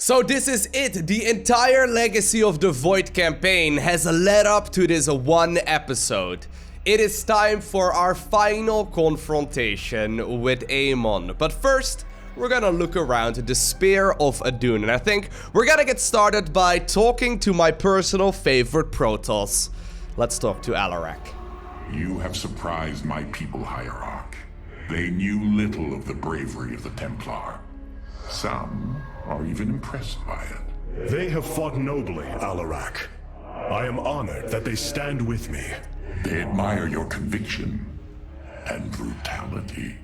So this is it. The entire Legacy of the Void campaign has led up to this one episode. It is time for our final confrontation with Amon. But first, we're gonna look around the Spear of Adun. And I think we're gonna get started by talking to my personal favorite Protoss. Let's talk to Alarak. You have surprised my people, Hierarch. They knew little of the bravery of the Templar. Some are even impressed by it. They have fought nobly, Alarak. I am honored that they stand with me. They admire your conviction and brutality.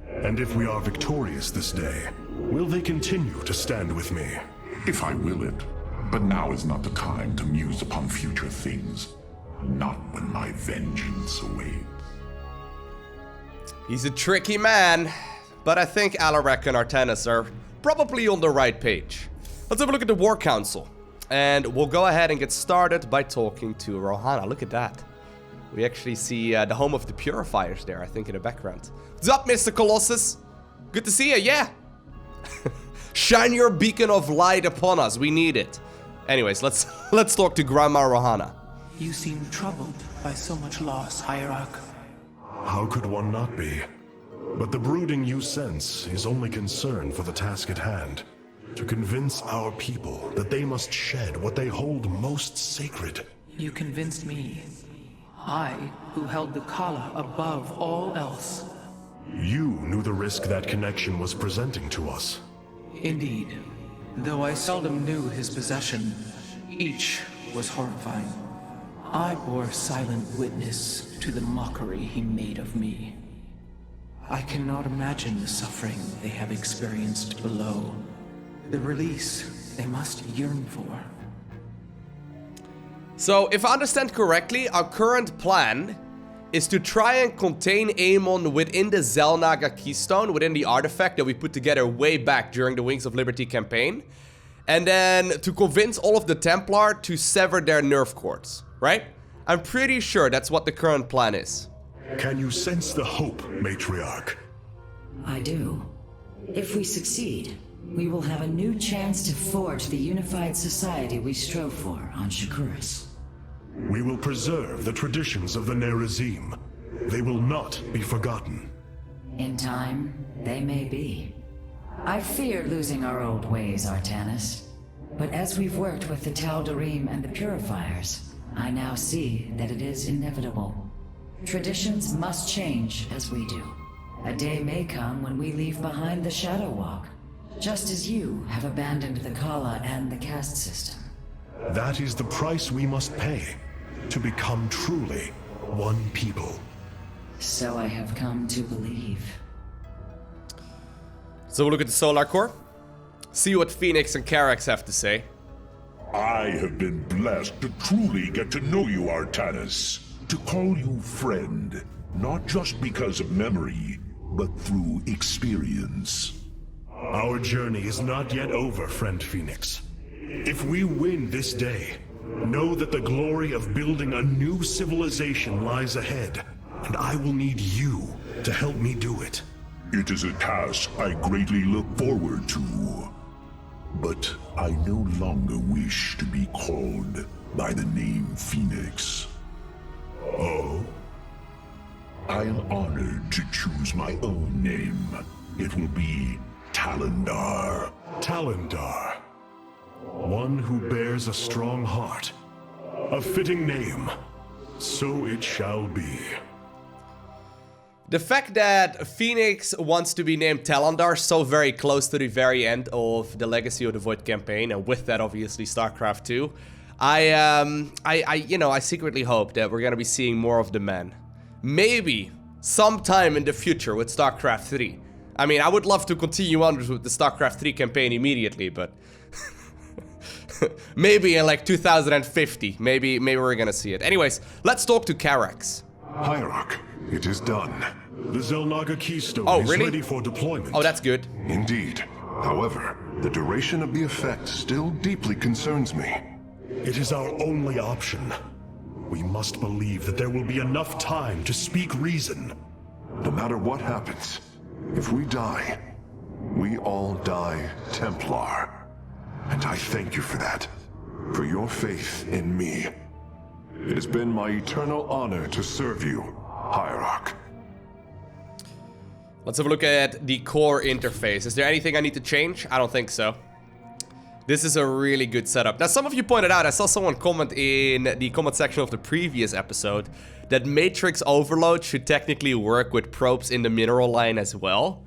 And if we are victorious this day, will they continue to stand with me? If I will it. But now is not the time to muse upon future things. Not when my vengeance awaits. He's a tricky man, but I think Alarak and Artanis are probably on the right page. Let's have a look at the War Council. And we'll go ahead and get started by talking to Rohana. Look at that. We actually see the home of the Purifiers there, I think, in the background. What's up, Mr. Colossus? Good to see you, yeah. Shine your beacon of light upon us. We need it. Anyways, let's talk to Grandma Rohana. You seem troubled by so much loss, Hierarch. How could one not be? But the brooding you sense is only concern for the task at hand. To convince our people that they must shed what they hold most sacred. You convinced me. I, who held the Kala above all else. You knew the risk that connection was presenting to us. Indeed. Though I seldom knew his possession, each was horrifying. I bore silent witness to the mockery he made of me. I cannot imagine the suffering they have experienced below. The release they must yearn for. So, if I understand correctly, our current plan is to try and contain Amon within the Xel'Naga Keystone, within the artifact that we put together way back during the Wings of Liberty campaign. And then to convince all of the Templar to sever their nerve cords, right? I'm pretty sure that's what the current plan is. Can you sense the hope, Matriarch? I do. If we succeed, we will have a new chance to forge the unified society we strove for on Shakuras. We will preserve the traditions of the Nerazim. They will not be forgotten. In time, they may be. I fear losing our old ways, Artanis. But as we've worked with the Tal'Darim and the Purifiers, I now see that it is inevitable. Traditions must change as we do. A day may come when we leave behind the Shadow Walk, just as you have abandoned the Kala and the caste system. That is the price we must pay, to become truly one people. So I have come to believe. So we'll look at the Solar Core, see what Phoenix and Karax have to say. I have been blessed to truly get to know you, Artanis. To call you friend, not just because of memory, but through experience. Our journey is not yet over, friend Phoenix. If we win this day, know that the glory of building a new civilization lies ahead, and I will need you to help me do it. It is a task I greatly look forward to. But I no longer wish to be called by the name Phoenix. Oh? I am honored to choose my own name. It will be Talendar. Talendar. One who bears a strong heart. A fitting name. So it shall be. The fact that Phoenix wants to be named Talendar so very close to the very end of the Legacy of the Void campaign, and with that obviously StarCraft 2, I secretly hope that we're gonna be seeing more of the man. Maybe sometime in the future with StarCraft 3. I mean, I would love to continue on with the StarCraft 3 campaign immediately, but maybe in like 2050, maybe we're gonna see it. Anyways, let's talk to Karax. Hierarch, it is done. The Xel'Naga Keystone is really? ready for deployment. Oh, that's good. Indeed. However, the duration of the effect still deeply concerns me. It is our only option. We must believe that there will be enough time to speak reason. No matter what happens, if we die, we all die Templar. And And I thank you for that. For your faith in me. It has been my eternal honor to serve you, Hierarch. Let's have a look at the core interface. Is there anything I need to change? I don't think so. This is a really good setup. Now, some of you pointed out, I saw someone comment in the comment section of the previous episode that Matrix Overload should technically work with probes in the mineral line as well.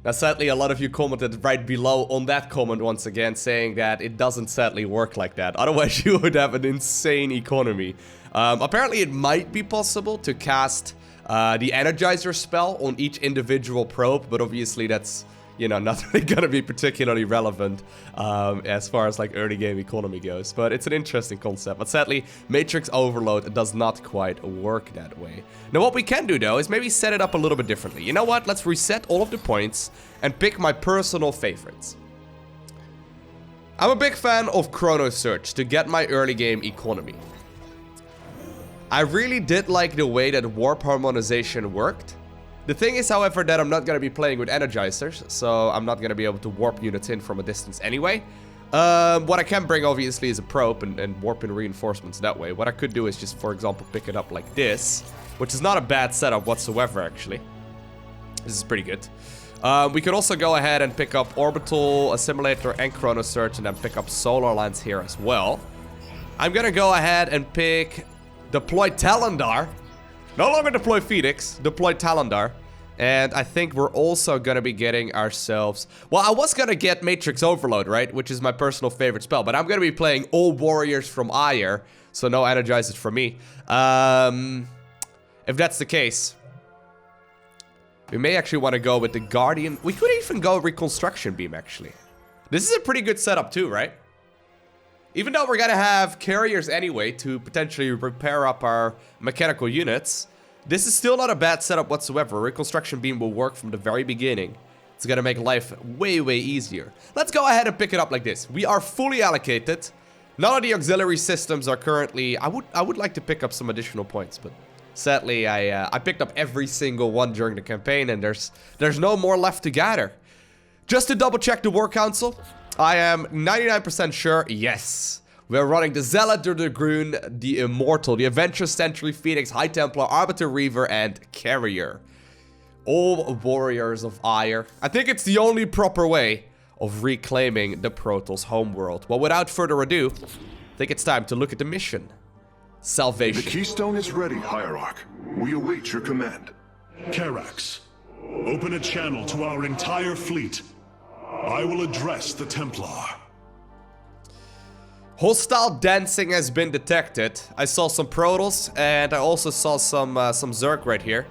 Now, sadly, a lot of you commented right below on that comment once again, saying that it doesn't sadly work like that. Otherwise, you would have an insane economy. Apparently, it might be possible to cast the Energizer spell on each individual probe, but obviously that's, you know, not really gonna be particularly relevant as far as like early game economy goes. But it's an interesting concept. But sadly, Matrix Overload does not quite work that way. Now what we can do though is maybe set it up a little bit differently. You know what? Let's reset all of the points and pick my personal favorites. I'm a big fan of Chrono Search to get my early game economy. I really did like the way that warp harmonization worked. The thing is, however, that I'm not going to be playing with Energizers, so I'm not going to be able to warp units in from a distance anyway. What I can bring, obviously, is a probe and warp in reinforcements that way. What I could do is just, for example, pick it up like this, which is not a bad setup whatsoever, actually. This is pretty good. We could also go ahead and pick up Orbital, Assimilator, and Chrono Search, and then pick up Solar Lines here as well. I'm going to go ahead and pick Deploy Talendar. No longer deploy Phoenix, deploy Talendar. And I think we're also gonna be getting ourselves... Well, I was gonna get Matrix Overload, right? Which is my personal favorite spell. But I'm gonna be playing all warriors from Aiur. So no Energizers for me. If that's the case, we may actually want to go with the Guardian. We could even go Reconstruction Beam, actually. This is a pretty good setup too, right? Even though we're gonna have carriers anyway to potentially repair up our mechanical units, this is still not a bad setup whatsoever. Reconstruction Beam will work from the very beginning. It's gonna make life way, way easier. Let's go ahead and pick it up like this. We are fully allocated. None of the auxiliary systems are currently... I would like to pick up some additional points, but sadly I picked up every single one during the campaign, and there's no more left to gather. Just to double check the War Council, I am 99% sure, yes. We're running the Zealot, the Dragoon, the Immortal, the Adventurous Sentry, Phoenix, High Templar, Arbiter Reaver, and Carrier. All warriors of Aiur. I think it's the only proper way of reclaiming the Protoss homeworld. Well, without further ado, I think it's time to look at the mission. Salvation. The Keystone is ready, Hierarch. We await your command. Karax, open a channel to our entire fleet. I will address the Templar. Hostile dancing has been detected. I saw some Protoss, and I also saw some Zerg right here.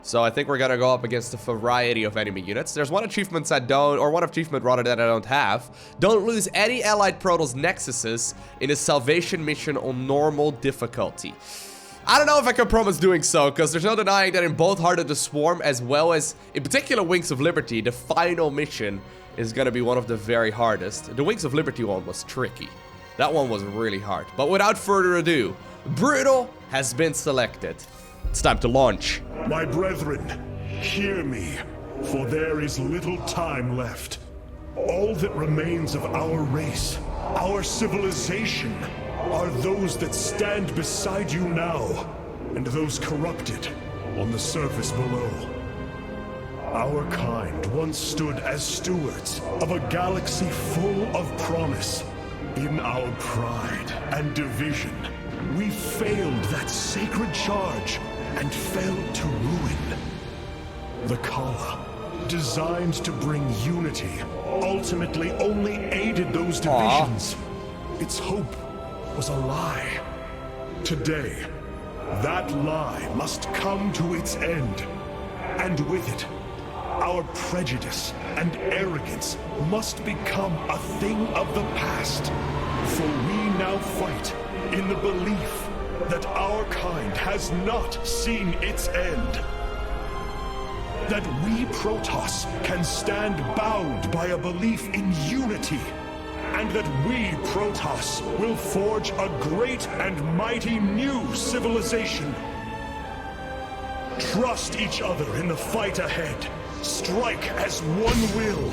So I think we're gonna go up against a variety of enemy units. There's one achievement I don't, or one achievement rather that I don't have. Don't lose any allied Protoss nexuses in a salvation mission on normal difficulty. I don't know if I can promise doing so, because there's no denying that in both Heart of the Swarm, as well as, in particular, Wings of Liberty, the final mission is gonna be one of the very hardest. The Wings of Liberty one was tricky. That one was really hard. But without further ado, Brutal has been selected. It's time to launch. My brethren, hear me, for there is little time left. All that remains of our race, our civilization, are those that stand beside you now, and those corrupted on the surface below. Our kind once stood as stewards of a galaxy full of promise. In our pride and division, we failed that sacred charge and failed to ruin. The Kala, designed to bring unity, ultimately only aided those divisions. Its hope was a lie. Today, that lie must come to its end. And with it, our prejudice and arrogance must become a thing of the past. For we now fight in the belief that our kind has not seen its end. That we Protoss can stand bound by a belief in unity. And that we Protoss will forge a great and mighty new civilization. Trust each other in the fight ahead. Strike as one will.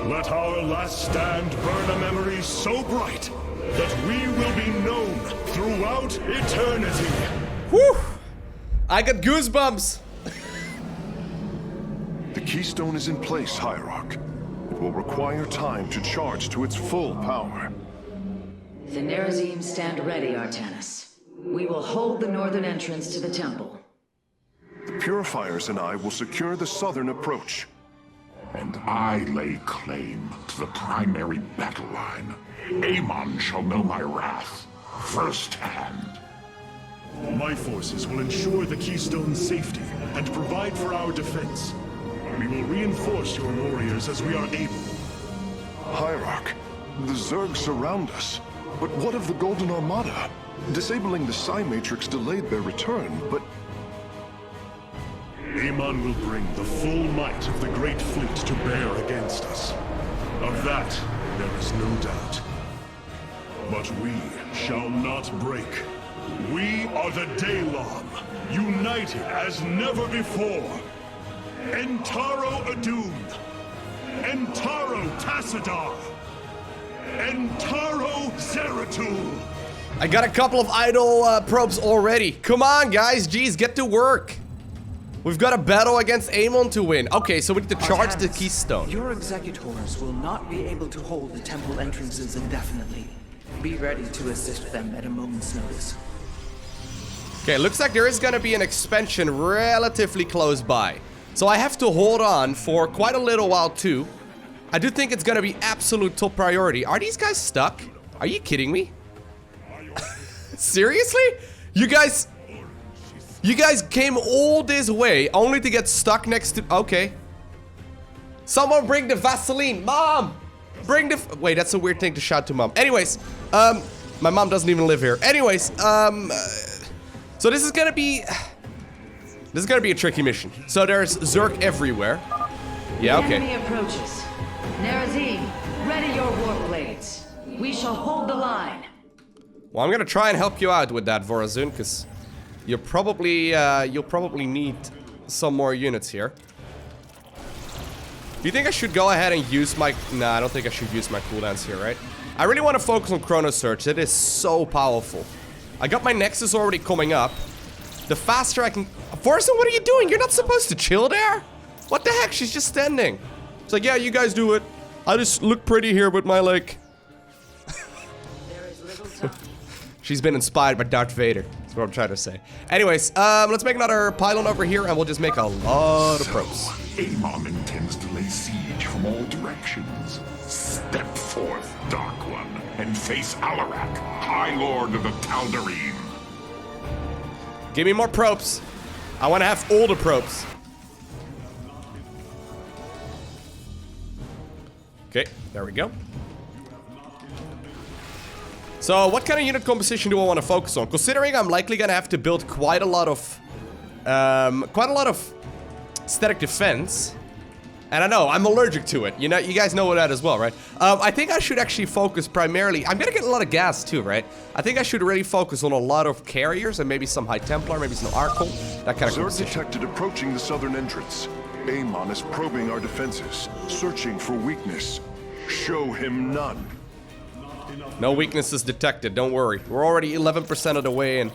Let our last stand burn a memory so bright that we will be known throughout eternity. Whew! I got goosebumps. The Keystone is in place, Hierarch. It will require time to charge to its full power. The Nerazim stand ready, Artanis. We will hold the northern entrance to the temple. The Purifiers and I will secure the southern approach. And I lay claim to the primary battle line. Amon shall know my wrath firsthand. My forces will ensure the Keystone's safety and provide for our defense. We will reinforce your warriors as we are able. Hierarch, the Zerg surround us. But what of the Golden Armada? Disabling the Psi Matrix delayed their return, but... Amon will bring the full might of the Great Fleet to bear against us. Of that, there is no doubt. But we shall not break. We are the Daylon, united as never before. Entaro Adun, Entaro Tassadar, Entaro Zeratul. I got a couple of idle probes already. Come on, guys. Jeez, get to work. We've got a battle against Amon to win. Okay, so we need to charge the Keystone. Your executors will not be able to hold the temple entrances indefinitely. Be ready to assist them at a moment's notice. Okay, looks like there is gonna be an expansion relatively close by. So I have to hold on for quite a little while too. I do think it's gonna be absolute top priority. Are these guys stuck? Are you kidding me? Seriously? You guys came all this way only to get stuck next to... Okay. Someone bring the Vaseline. Mom! Bring the... Wait, that's a weird thing to shout to Mom. Anyways, my mom doesn't even live here. Anyways, so this is gonna be... This is gonna be a tricky mission. So there's Zerg everywhere. Yeah, okay. The enemy approaches. Nerazim, ready your warp blades. We shall hold the line. Well, I'm gonna try and help you out with that, Vorazun, because you'll probably need some more units here. Do you think I should go ahead and use my... Nah, I don't think I should use my cooldowns here, right? I really want to focus on Chrono Surge. It is so powerful. I got my Nexus already coming up. The faster I can... Vorazun, what are you doing? You're not supposed to chill there? What the heck? She's just standing. It's like, yeah, you guys do it. I just look pretty here with my, like... She's been inspired by Darth Vader. That's what I'm trying to say. Anyways, let's make another pylon over here, and we'll just make a lot of probes. Amon intends to lay siege from all directions. Step forth, Dark One, and face Alarak, High Lord of the Tal'Darim. Give me more probes. I want to have all the probes. Okay, there we go. So, what kind of unit composition do I want to focus on? Considering I'm likely gonna have to build quite a lot of static defense. And I know, I'm allergic to it. You know, you guys know that as well, right? I think I should actually focus primarily... I'm gonna get a lot of gas too, right? I think I should really focus on a lot of carriers and maybe some High Templar, maybe some Archon, that kind of Zerg composition. detected approaching the southern entrance. Amon is probing our defenses, searching for weakness. Show him none. No weaknesses detected, don't worry. We're already 11% of the way in.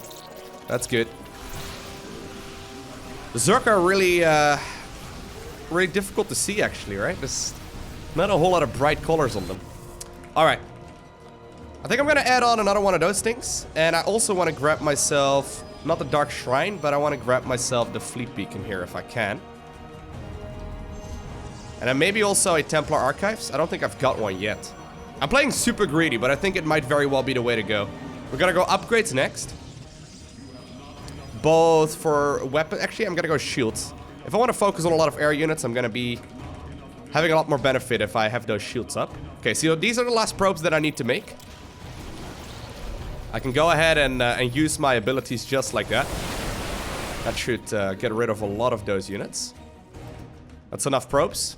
That's good. The Zerg are really, really difficult to see, actually, right? There's not a whole lot of bright colors on them. Alright. I think I'm gonna add on another one of those things. And I also want to grab myself, not the Dark Shrine, but I want to grab myself the Fleet Beacon here if I can. And then maybe also a Templar Archives. I don't think I've got one yet. I'm playing super greedy, but I think it might very well be the way to go. We're gonna go upgrades next. Both for weapons. Actually, I'm gonna go shields. If I want to focus on a lot of air units, I'm gonna be having a lot more benefit if I have those shields up. Okay, so these are the last probes that I need to make. I can go ahead and use my abilities just like that. That should get rid of a lot of those units. That's enough probes.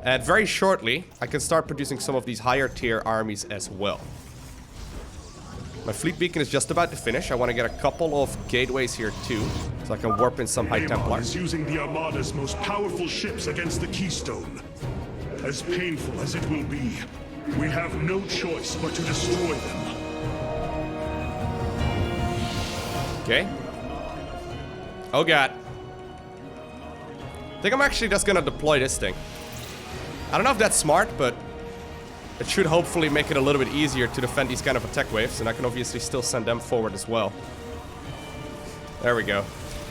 And very shortly, I can start producing some of these higher tier armies as well. My Fleet Beacon is just about to finish. I want to get a couple of gateways here too, so I can warp in some High Amon Templar. is using the Armada's most powerful ships against the Keystone. As painful as it will be, we have no choice but to destroy them. Okay. Oh god. I think I'm actually just gonna deploy this thing. I don't know if that's smart, but it should hopefully make it a little bit easier to defend these kind of attack waves, and I can obviously still send them forward as well. There we go.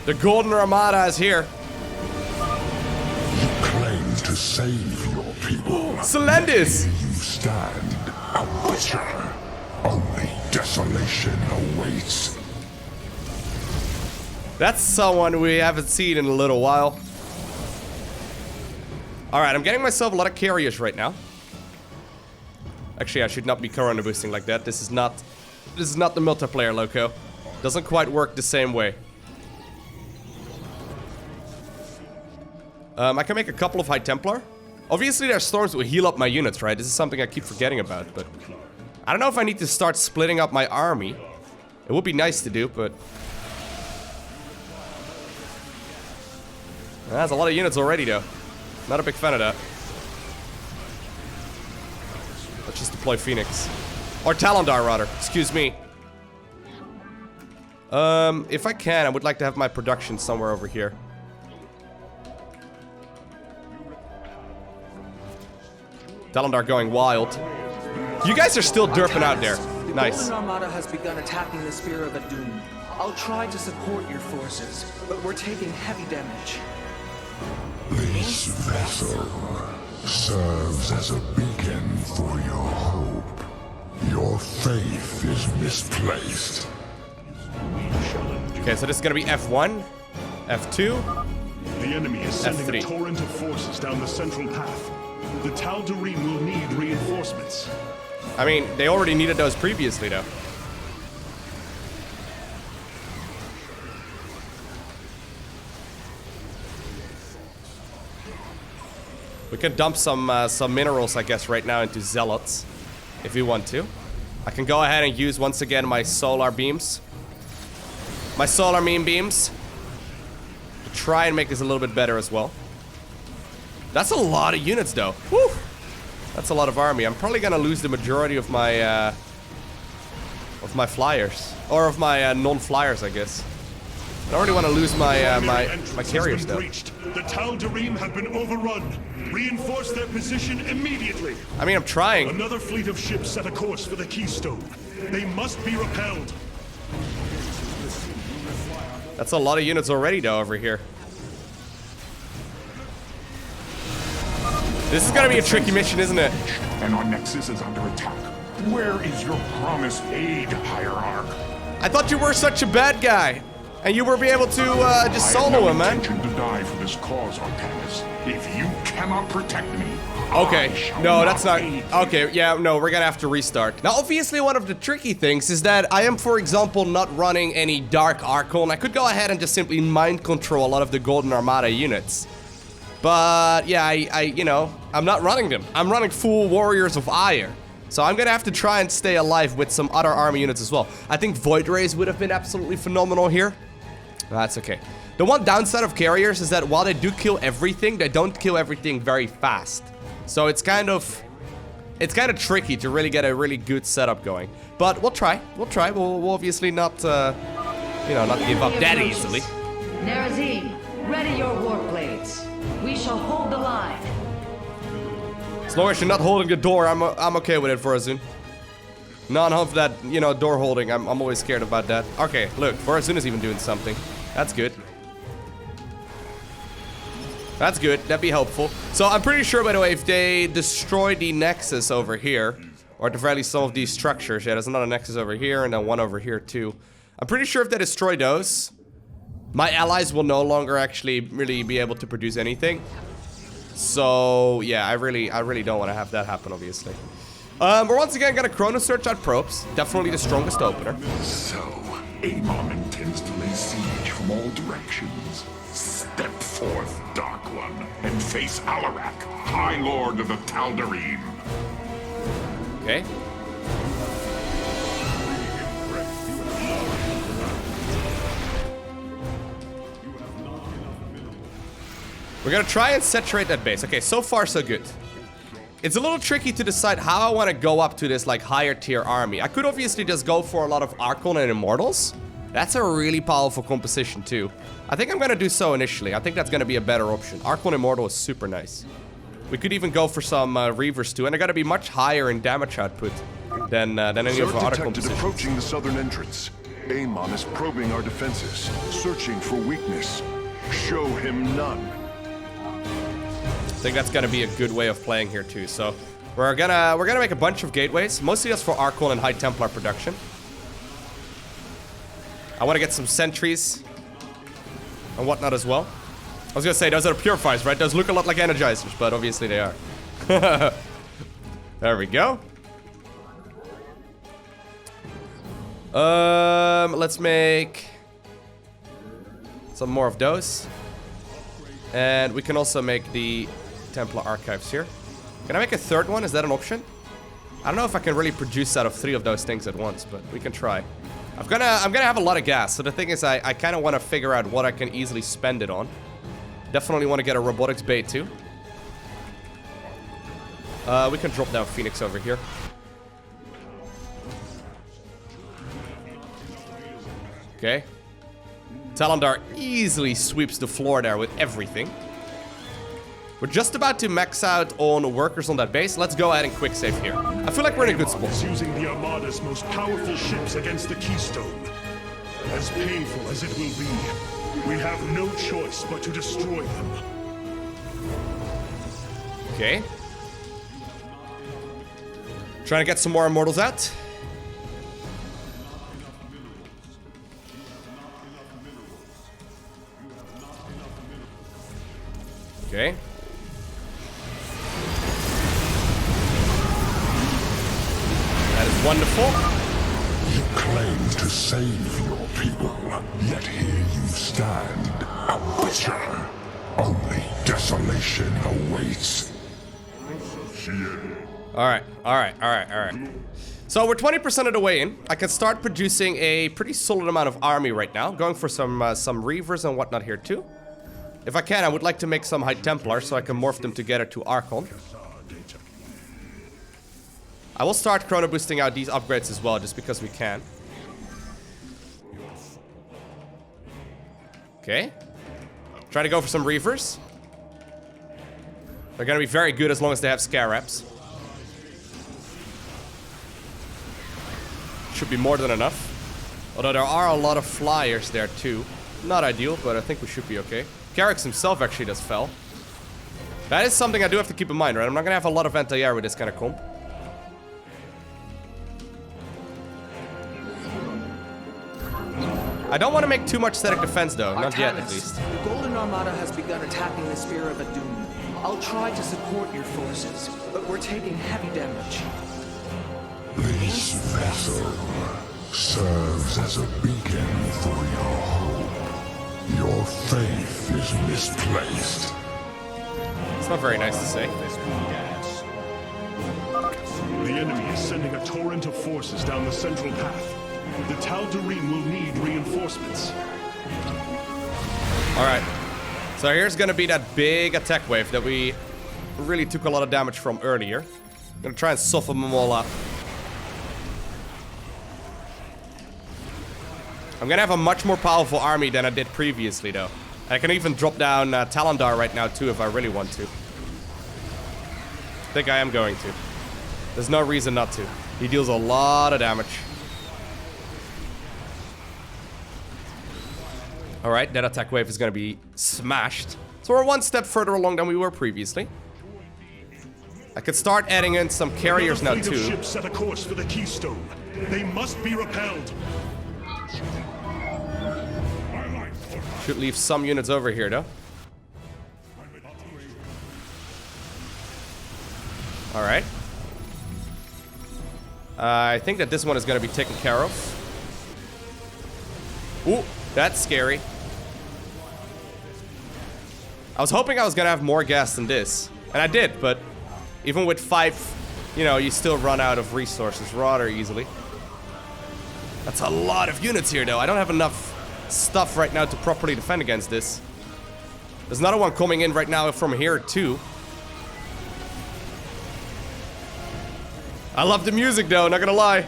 The Golden Armada is here. You claim to save your people. Celendis! Here you stand, a butcher. Only desolation awaits. That's someone we haven't seen in a little while. Alright, I'm getting myself a lot of carriers right now. Actually, I should not be corona boosting like that. This is not the multiplayer, Lowko. Doesn't quite work the same way. I can make a couple of High Templar. Obviously, their storms will heal up my units, right? This is something I keep forgetting about, but I don't know if I need to start splitting up my army. It would be nice to do, but that's a lot of units already, though. Not a big fan of that. Let's just deploy Phoenix. Or Talondar, rather. Excuse me. If I can, I would like to have my production somewhere over here. Talondar going wild. You guys are still derping out there. Nice. The Golden Armada has begun attacking the Spear of Adun. I'll try to support your forces, but we're taking heavy damage. This vessel serves as a beacon for your hope. Your faith is misplaced. Okay, so this is gonna be F1, F2. The enemy is sending F3. a torrent of forces down the central path. The Tal'Darim will need reinforcements. I mean, they already needed those previously, though. We can dump some minerals, I guess, right now into Zealots, if we want to. I can go ahead and use, once again, my solar beams. My solar meme beams. To try and make this a little bit better as well. That's a lot of units, though. Whew. That's a lot of army. I'm probably gonna lose the majority of my flyers. Or of my non-flyers, I guess. I don't really want to lose my my carriers, though. The Tal'Darim have been overrun. Reinforce their position immediately. I mean, I'm trying. Another fleet of ships set a course for the Keystone. They must be repelled. That's a lot of units already, though, over here. This is gonna be a tricky mission, isn't it? And our Nexus is under attack. Where is your promised aid, Hierarch? I thought you were such a bad guy. And you were be able to just solo him, man. I have no intention to die for this cause, Artanis. If you cannot protect me, Okay, I shall no, that's not... aid you. Okay, yeah, no, we're gonna have to restart. Now, obviously, one of the tricky things is that I am, for example, not running any Dark Archon. I could go ahead and just simply mind control a lot of the Golden Armada units. But, yeah, you know, I'm not running them. I'm running full Warriors of Aiur. So I'm gonna have to try and stay alive with some other army units as well. I think Void Rays would have been absolutely phenomenal here. That's okay. The one downside of carriers is that while they do kill everything, they don't kill everything very fast. So it's kind of tricky to really get a really good setup going. But we'll try. We'll obviously not, you know, not give up that easily. Nerazim, ready your warp blades. We shall hold the line. As long as you're not holding the door, I'm okay with it, Vorazun. None of that, you know, door holding. I'm always scared about that. Okay, look, Vorazun is even doing something. That's good. That's good. That'd be helpful. So I'm pretty sure, by the way, if they destroy the Nexus over here, or at the very least some of these structures, yeah, there's another Nexus over here and then one over here too. I'm pretty sure if they destroy those, my allies will no longer actually really be able to produce anything. So yeah, I really don't want to have that happen, obviously. We're once again gonna Chrono Search out probes. Definitely the strongest opener. So, Amon intends to lay siege from all directions. Step forth, Dark One, and face Alarak, High Lord of the Tal'Darim. Okay. We're gonna try and saturate that base. Okay, so far so good. it's a little tricky to decide how I want to go up to this like higher tier army. I could obviously just go for a lot of Archon and Immortals. That's a really powerful composition too. I think I'm going to do so initially. I think that's going to be a better option. Archon Immortal is super nice. We could even go for some Reavers too, and they're going to be much higher in damage output than any of our other compositions. Approaching the southern entrance. Amon is probing our defenses, searching for weakness. Show him none. I think that's gonna be a good way of playing here too. So we're gonna make a bunch of gateways, mostly just for Archon and High Templar production. I want to get some sentries and whatnot as well. I was gonna say those are purifiers, right? Those look a lot like energizers, but obviously they are. There we go. Let's make some more of those, and we can also make the Templar archives here. Can I make a third one? Is that an option? I don't know if I can really produce out of 3 of those things at once, but we can try. I'm gonna have a lot of gas, so the thing is I kind of want to figure out what I can easily spend it on. Definitely want to get a robotics bait too. We can drop down Phoenix over here. Okay. Talondar easily sweeps the floor there with everything. We're just about to max out on workers on that base. Let's go ahead and quick save here. I feel like we're in a good spot. Amon is using the Armada's most powerful ships against the Keystone. As painful as it will be, we have no choice but to destroy them. Okay. Trying to get some more Immortals out. Okay. That is wonderful. You claim to save your people, yet here you stand, a butcher. Only desolation awaits. Alright. So we're 20% of the way in. I can start producing a pretty solid amount of army right now. Going for some Reavers and whatnot here too. If I can, I would like to make some High Templars so I can morph them together to Archon. I will start chrono boosting out these upgrades as well, just because we can. Okay. Try to go for some Reavers. They're gonna be very good as long as they have Scarabs. Should be more than enough. Although there are a lot of flyers there too. Not ideal, but I think we should be okay. Carrick's himself actually does fell. That is something I do have to keep in mind, right? I'm not gonna have a lot of anti-air with this kind of comp. I don't want to make too much static defense though, not yet at least. The Golden Armada has begun attacking the Spear of Adun. I'll try to support your forces, but we're taking heavy damage. This vessel serves as a beacon for your hope. Your faith is misplaced. It's not very nice to say. The enemy is sending a torrent of forces down the central path. The Tal'Darim will need reinforcements. Alright. So here's gonna be that big attack wave that we really took a lot of damage from earlier. I'm gonna try and soften them all up. I'm gonna have a much more powerful army than I did previously though. And I can even drop down Talondar right now too if I really want to. I think I am going to. There's no reason not to. He deals a lot of damage. Alright, that attack wave is gonna be smashed. So we're one step further along than we were previously. I could start adding in some carriers now too. Ships set a course for the Keystone. They must be repelled. Should leave some units over here though. Alright. I think that this one is gonna be taken care of. Ooh, that's scary. I was hoping I was gonna have more gas than this. And I did, but even with 5, you know, you still run out of resources rather easily. That's a lot of units here though. I don't have enough stuff right now to properly defend against this. There's another one coming in right now from here too. I love the music though, not gonna lie.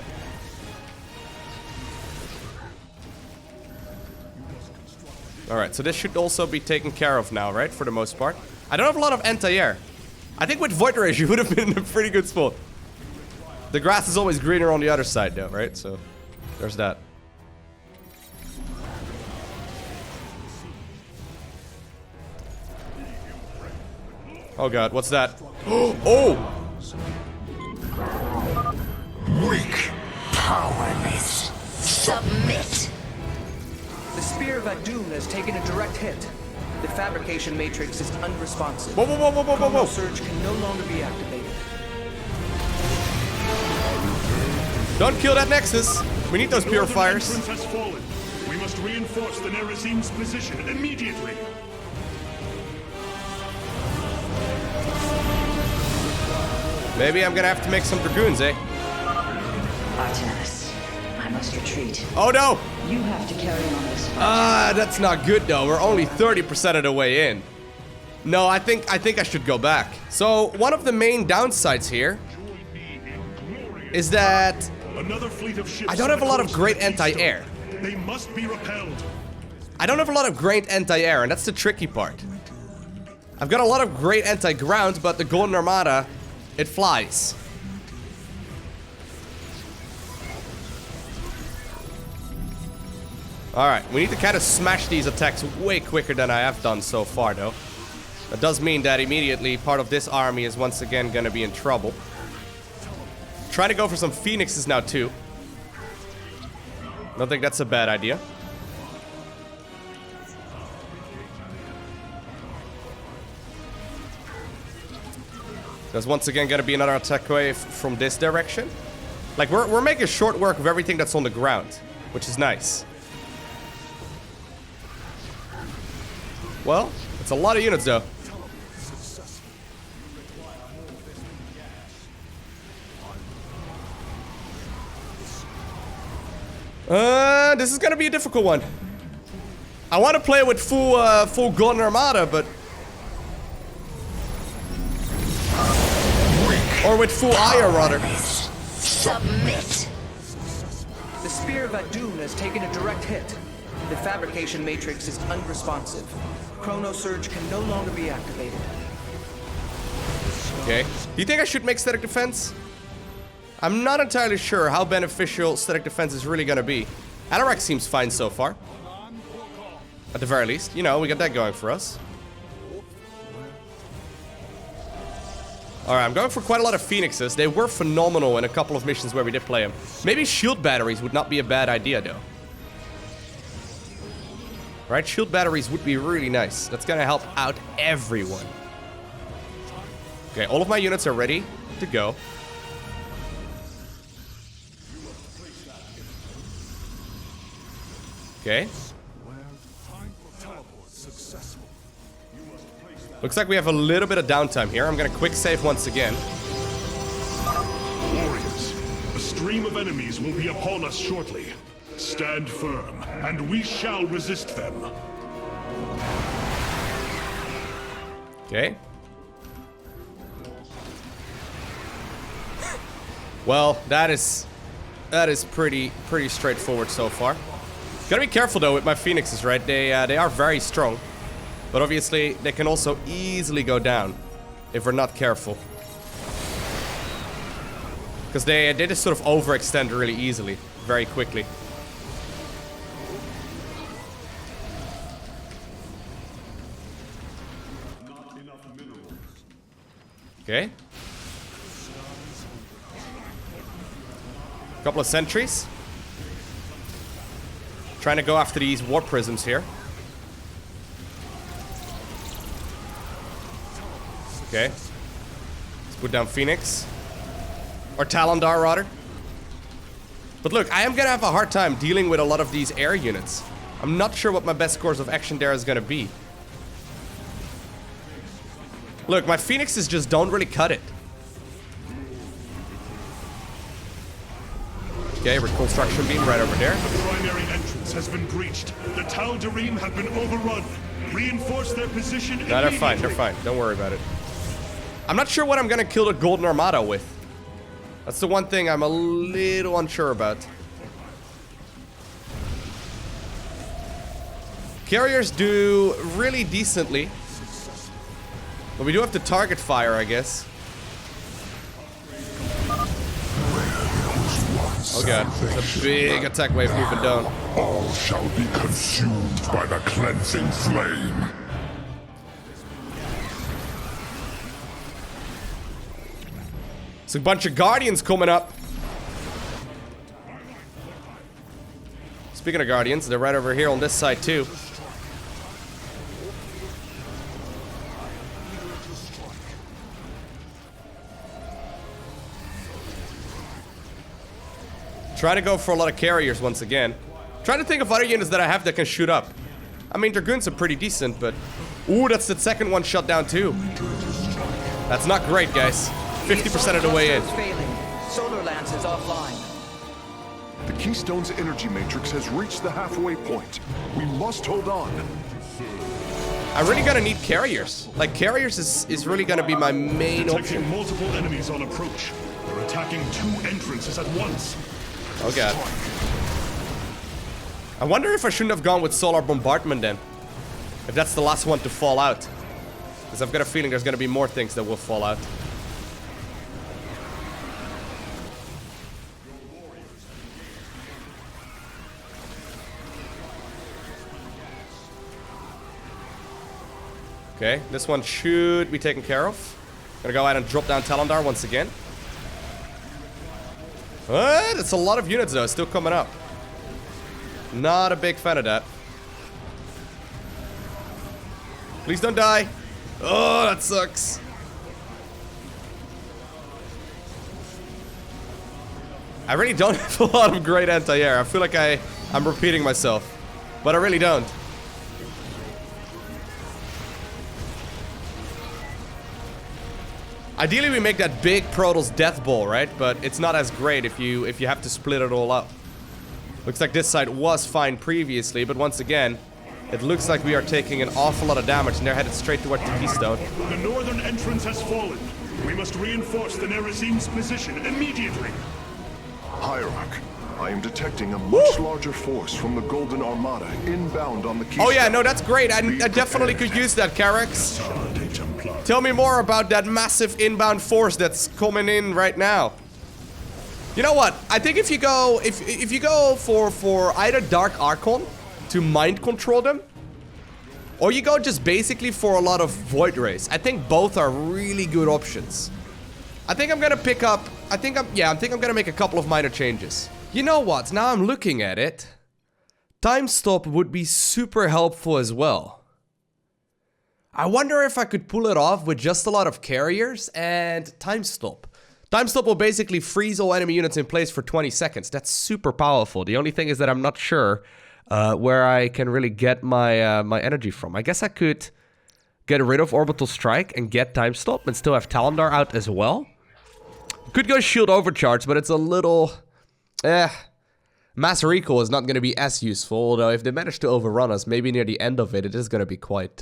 Alright, so this should also be taken care of now, right? For the most part. I don't have a lot of anti-air. I think with Void Rage you would have been in a pretty good spot. The grass is always greener on the other side though, right? So, there's that. Oh god, what's that? Oh! Weak, powerless, submit. The Spear of Adun has taken a direct hit. The fabrication matrix is unresponsive. Whoa, whoa, whoa, whoa, whoa, whoa, whoa. Surge can no longer be activated. Don't kill that Nexus. We need those purifiers. The northern entrance has fallen. We must reinforce the Nerazim's position immediately. Maybe I'm gonna have to make some Dragoons, eh? Artemis, I must retreat. Oh no! You have to carry on this fight. That's not good though. We're only 30% of the way in. No, I think I should go back. So one of the main downsides here is that Another fleet of ships I don't have a lot of great anti-air. They must be repelled. I don't have a lot of great anti-air, and that's the tricky part. I've got a lot of great anti-ground, but the Golden Armada, it flies. Alright, we need to kind of smash these attacks way quicker than I have done so far, though. That does mean that immediately part of this army is once again gonna be in trouble. Trying to go for some Phoenixes now, too. Don't think that's a bad idea. There's once again gonna be another attack wave from this direction. Like, we're making short work of everything that's on the ground, which is nice. Well, it's a lot of units, though. This is gonna be a difficult one. I want to play with full Golden Armada, but... Or with full Aiur, rather. Submit. The Spear of Adun has taken a direct hit. The fabrication matrix is unresponsive. Chrono Surge can no longer be activated. Okay. Do you think I should make static defense? I'm not entirely sure how beneficial static defense is really gonna be. Alarak seems fine so far. At the very least, you know, we got that going for us. Alright, I'm going for quite a lot of Phoenixes. They were phenomenal in a couple of missions where we did play them. Maybe shield batteries would not be a bad idea, though. Right, shield batteries would be really nice. That's gonna help out everyone. Okay, all of my units are ready to go. Okay. Looks like we have a little bit of downtime here. I'm gonna quick save once again. Warriors, a stream of enemies will be upon us shortly. Stand firm, and we shall resist them. Okay. Well, that is pretty straightforward so far. Gotta be careful though with my Phoenixes, right? They are very strong, but obviously they can also easily go down if we're not careful. Because they just sort of overextend really easily, very quickly. Okay. Couple of sentries. Trying to go after these war prisms here. Okay. Let's put down Phoenix. Or Talondar, rather. But look, I am gonna have a hard time dealing with a lot of these air units. I'm not sure what my best course of action there is gonna be. Look, my Phoenixes just don't really cut it. Okay, reconstruction beam right over there. The primary entrance has been breached. The Tal'Darim have been overrun. Reinforce their position immediately. No, they're fine, they're fine. Don't worry about it. I'm not sure what I'm gonna kill the Golden Armada with. That's the one thing I'm a little unsure about. Carriers do really decently. But we do have to target fire, I guess. Oh god, there's a big attack wave moving down. All shall be consumed by the cleansing flame. There's a bunch of guardians coming up. Speaking of guardians, they're right over here on this side too. Trying to go for a lot of carriers once again. Trying to think of other units that I have that can shoot up. I mean, Dragoons are pretty decent, but... Ooh, that's the second one shut down too. That's not great, guys. 50% of the way in. Failing. Solar Lance is offline. The Keystone's energy matrix has reached the halfway point. We must hold on. I'm really gonna need carriers. Like, carriers is really gonna be my main Detecting option. multiple enemies on approach. They're attacking 2 entrances at once. Oh god. I wonder if I shouldn't have gone with solar bombardment then. If that's the last one to fall out. Because I've got a feeling there's gonna be more things that will fall out. Okay, this one should be taken care of. Gonna go ahead and drop down Talondar once again. What? It's a lot of units though, still coming up. Not a big fan of that. Please don't die. Oh, that sucks. I really don't have a lot of great anti-air. I feel like I'm repeating myself. But I really don't. Ideally, we make that big Protoss death ball, right? But it's not as great if you have to split it all up. Looks like this side was fine previously, but once again, it looks like we are taking an awful lot of damage, and they're headed straight towards the Keystone. The northern entrance has fallen. We must reinforce the Nerazine's position immediately. Hierarch, I am detecting a much larger force from the Golden Armada inbound on the Keystone. Oh yeah, no, that's great. I definitely could use that, Carex. Tell me more about that massive inbound force that's coming in right now. You know what? I think if you go for either Dark Archon to mind control them, or you go just basically for a lot of Void Rays, I think both are really good options. I think I'm gonna pick up. I think I'm gonna make a couple of minor changes. You know what? Now I'm looking at it. Time stop would be super helpful as well. I wonder if I could pull it off with just a lot of carriers and time stop. Time stop will basically freeze all enemy units in place for 20 seconds. That's super powerful. The only thing is that I'm not sure where I can really get my my energy from. I guess I could get rid of Orbital Strike and get time stop and still have Talondar out as well. Could go Shield Overcharge, but it's a little... Mass Recall is not going to be as useful, although if they manage to overrun us, maybe near the end of it, it is going to be quite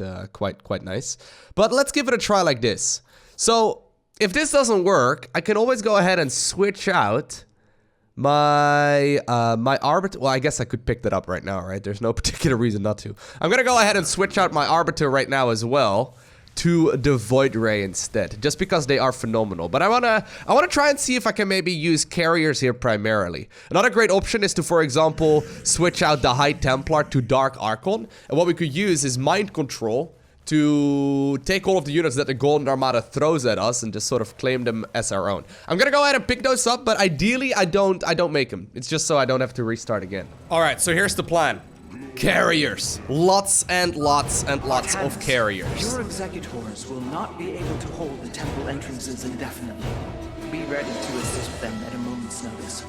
nice. But let's give it a try like this. So, if this doesn't work, I can always go ahead and switch out my my Arbiter. Well, I guess I could pick that up right now, right? There's no particular reason not to. I'm going to go ahead and switch out my Arbiter right now as well to the Void Ray instead, just because they are phenomenal. But I wanna try and see if I can maybe use carriers here primarily. Another great option is to, for example, switch out the High Templar to Dark Archon, and what we could use is Mind Control to take all of the units that the Golden Armada throws at us and just sort of claim them as our own. I'm gonna go ahead and pick those up, but ideally I don't make them. It's just so I don't have to restart again. All right, so here's the plan. Carriers. Lots and lots and lots of carriers. Your executors will not be able to hold the temple entrances indefinitely. Be ready to assist them at a moment's notice.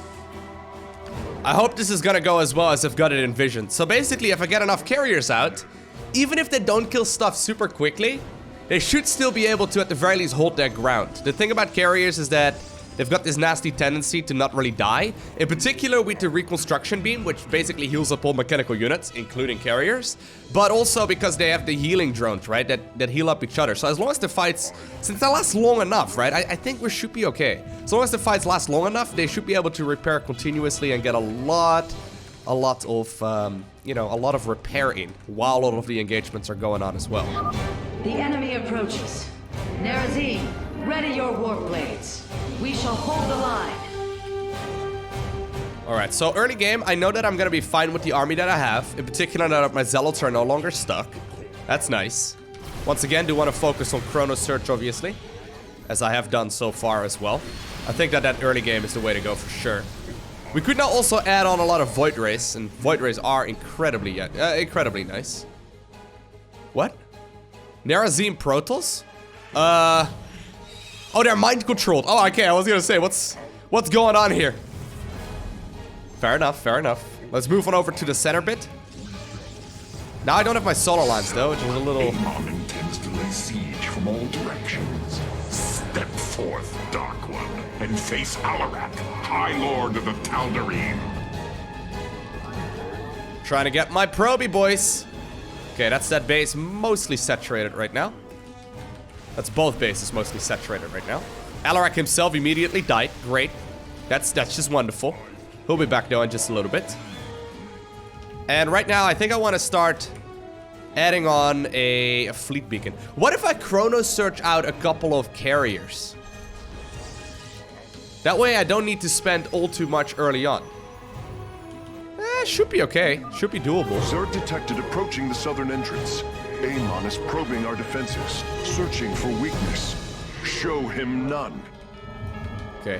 I hope this is gonna go as well as I've got it envisioned. So basically, if I get enough carriers out, even if they don't kill stuff super quickly, they should still be able to, at the very least, hold their ground. The thing about carriers is that they've got this nasty tendency to not really die. In particular with the reconstruction beam, which basically heals up all mechanical units, including carriers. But also because they have the healing drones, right? That heal up each other. So as long as the fights, since they last long enough, right? I think we should be okay. As long as the fights last long enough, they should be able to repair continuously and get a lot of, you know, a lot of repair in while a lot of the engagements are going on as well. The enemy approaches. Nerazim, ready your warp blades. We shall hold the line. Alright, so early game, I know that I'm gonna be fine with the army that I have. In particular, now that my zealots are no longer stuck. That's nice. Once again, do want to focus on Chrono Search, obviously. As I have done so far as well. I think that early game is the way to go for sure. We could now also add on a lot of Void Rays, and Void Rays are incredibly nice. What? Nerazim Protoss? Oh, they're mind controlled. Oh, okay, I was gonna say, what's going on here? Fair enough, fair enough. Let's move on over to the center bit. Now I don't have my solar lines though, which is a little... Amon intends to lay siege from all directions. Step forth, Dark One, and face Alarak, High Lord of the Tal'Darim. Trying to get my probie, boys. Okay, that's that base mostly saturated right now. That's both bases mostly saturated right now. Alarak himself immediately died. Great. That's just wonderful. He'll be back though in just a little bit. And right now, I think I want to start adding on a fleet beacon. What if I chrono search out a couple of carriers? That way I don't need to spend all too much early on. Should be okay. Should be doable. Zerg detected approaching the southern entrance. Amon is probing our defenses, searching for weakness. Show him none. Okay.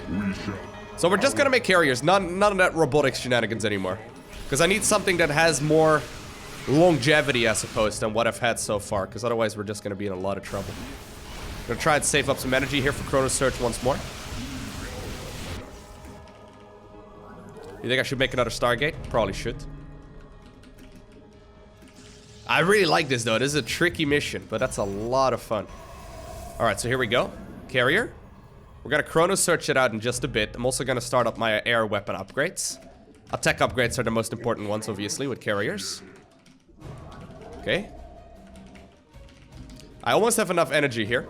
So we're just gonna make carriers. None of that robotics shenanigans anymore. Because I need something that has more longevity, I suppose, than what I've had so far. Because otherwise we're just gonna be in a lot of trouble. Gonna try and save up some energy here for Chrono Search once more. You think I should make another Stargate? Probably should. I really like this though. This is a tricky mission, but that's a lot of fun. Alright, so here we go. Carrier. We're gonna Chrono Search it out in just a bit. I'm also gonna start up my air weapon upgrades. Attack upgrades are the most important ones, obviously, with carriers. Okay. I almost have enough energy here.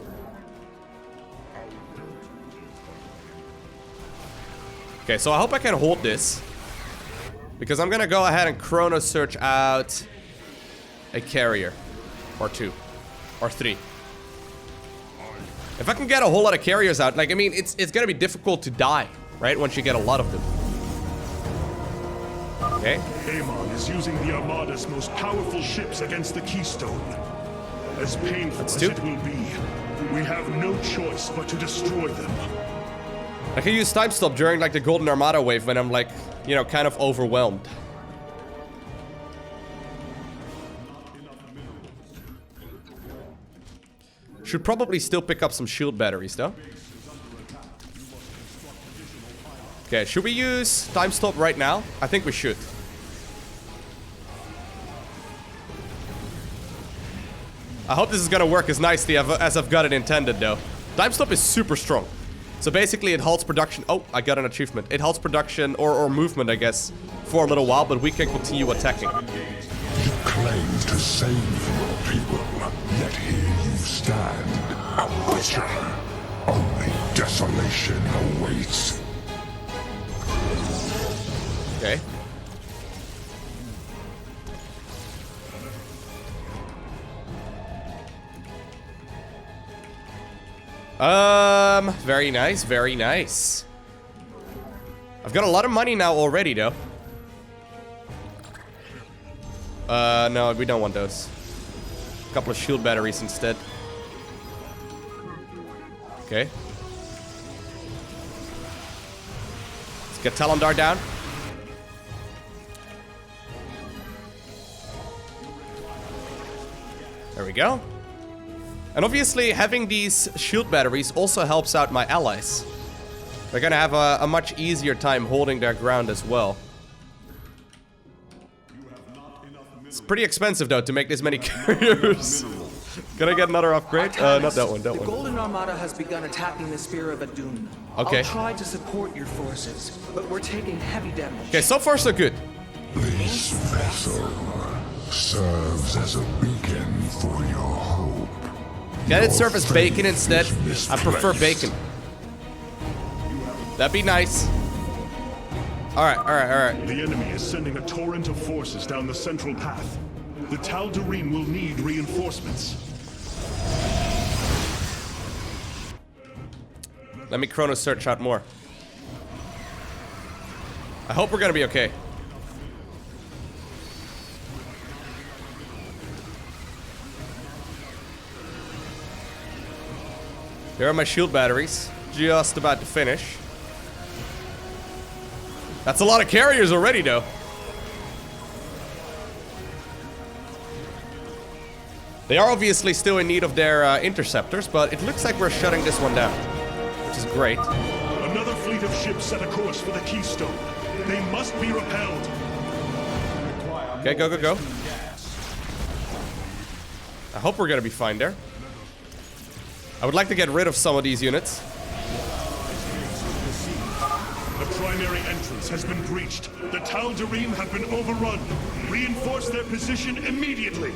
Okay, so I hope I can hold this. Because I'm gonna go ahead and Chrono Search out a carrier. Or 2. Or 3. If I can get a whole lot of carriers out, like, I mean, it's gonna be difficult to die, right? Once you get a lot of them. Okay. Amon is using the Armada's most powerful ships against the Keystone. As painful as it will be, we have no choice but to destroy them. I can use time stop during like the Golden Armada wave when I'm like, you know, kind of overwhelmed. Should probably still pick up some shield batteries though. Okay, should we use time stop right now? I think we should. I hope this is gonna work as nicely as I've got it intended though. Time stop is super strong. So basically it halts production. Oh, I got an achievement. It halts production or movement, I guess, for a little while, but we can continue attacking. You claim to save your people, yet here you stand, a butcher. Only desolation awaits. Okay. Very nice, very nice. I've got a lot of money now already, though. No, we don't want those. A couple of shield batteries instead. Okay. Let's get Talondar down. There we go. And obviously, having these shield batteries also helps out my allies. They're gonna have a much easier time holding their ground as well. It's pretty expensive, though, to make this many carriers. Can I get another upgrade? Not that one, that the one. Golden Armada has begun attacking the Spear of Adun. Okay. I'll try to support your forces, but we're taking heavy damage. Okay, so far so good. This vessel serves as a beacon for your hope. Can it serve as bacon instead? I prefer bacon. That'd be nice. Alright. The enemy is sending a torrent of forces down the central path. The Tal'Darim will need reinforcements. Let me chrono search out more. I hope we're gonna be okay. There are my shield batteries. Just about to finish. That's a lot of carriers already, though. They are obviously still in need of their interceptors, but it looks like we're shutting this one down, which is great. Another fleet of ships set a course for the Keystone. They must be repelled. Okay, go. I hope we're gonna be fine there. I would like to get rid of some of these units. The primary entrance has been breached. The Tal'Darim have been overrun. Reinforce their position immediately.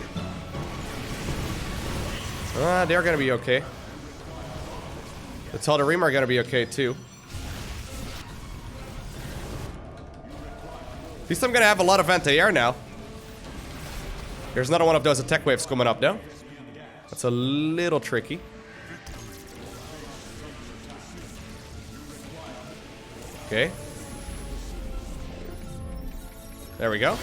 They're gonna be okay. The Tal'Darim are gonna be okay too. At least I'm gonna have a lot of anti-air now. There's another one of those attack waves coming up now. That's a little tricky. Okay. There we go.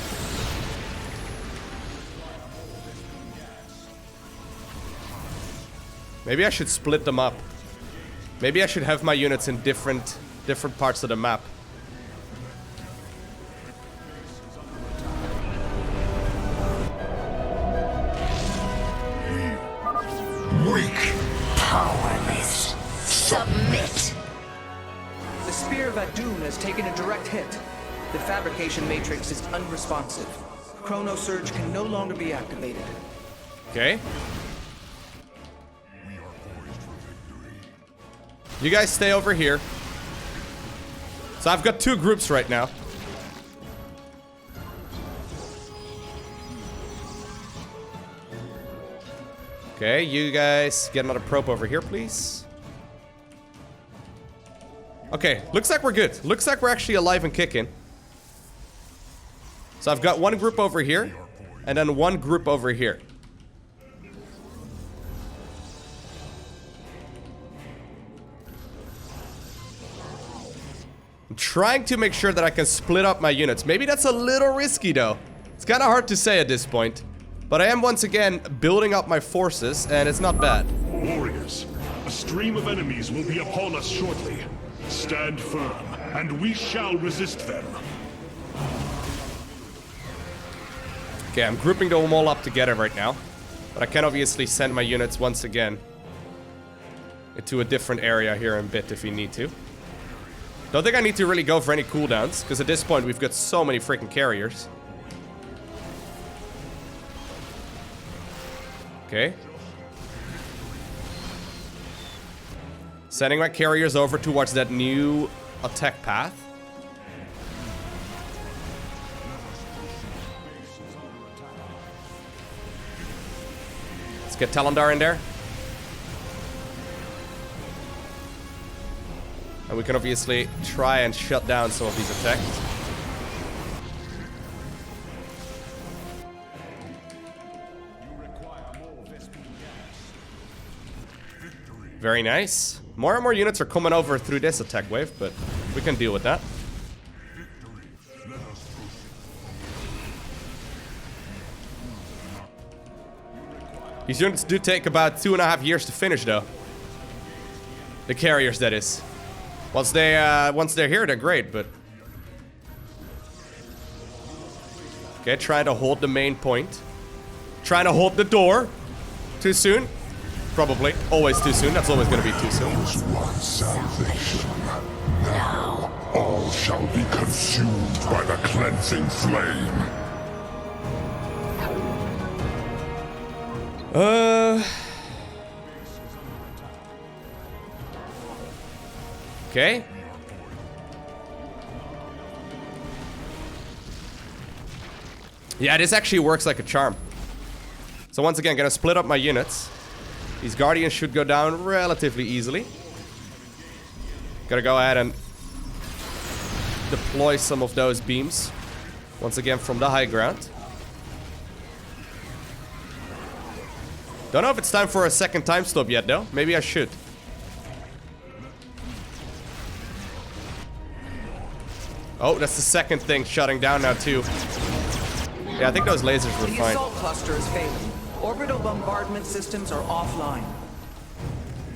Maybe I should split them up. Maybe I should have my units in different parts of the map. Weak. Powerless. Submit. The Spear of Adun has taken a direct hit. The fabrication matrix is unresponsive. Chrono Surge can no longer be activated. Okay. You guys stay over here. So I've got two groups right now. Okay, you guys get another probe over here, please. Okay, looks like we're good. Looks like we're actually alive and kicking. So I've got one group over here, and then one group over here. I'm trying to make sure that I can split up my units. Maybe that's a little risky, though. It's kind of hard to say at this point. But I am once again building up my forces, and it's not bad. Warriors, a stream of enemies will be upon us shortly. Stand firm, and we shall resist them. Okay, I'm grouping them all up together right now. But I can obviously send my units once again into a different area here in a bit if we need to. Don't think I need to really go for any cooldowns, because at this point we've got so many freaking carriers. Okay. Sending my carriers over towards that new attack path. Let's get Tal'Dar in there. And we can obviously try and shut down some of these attacks. Very nice. More and more units are coming over through this attack wave, but we can deal with that. These units do take about 2.5 years to finish, though. The carriers, that is. Once they're here, they're great, but... Okay, trying to hold the main point. Trying to hold the door. Too soon? Probably. Always too soon. That's always going to be too soon. Was one salvation. Now all shall be consumed by the cleansing flame. Okay. Yeah, this actually works like a charm. So once again, gonna split up my units. These Guardians should go down relatively easily. Gotta go ahead and deploy some of those beams. Once again from the high ground. Don't know if it's time for a second time stop yet though. Maybe I should. Oh, that's the second thing shutting down now too. Yeah, I think those lasers were The fine. assault cluster is failing. Orbital bombardment systems are offline.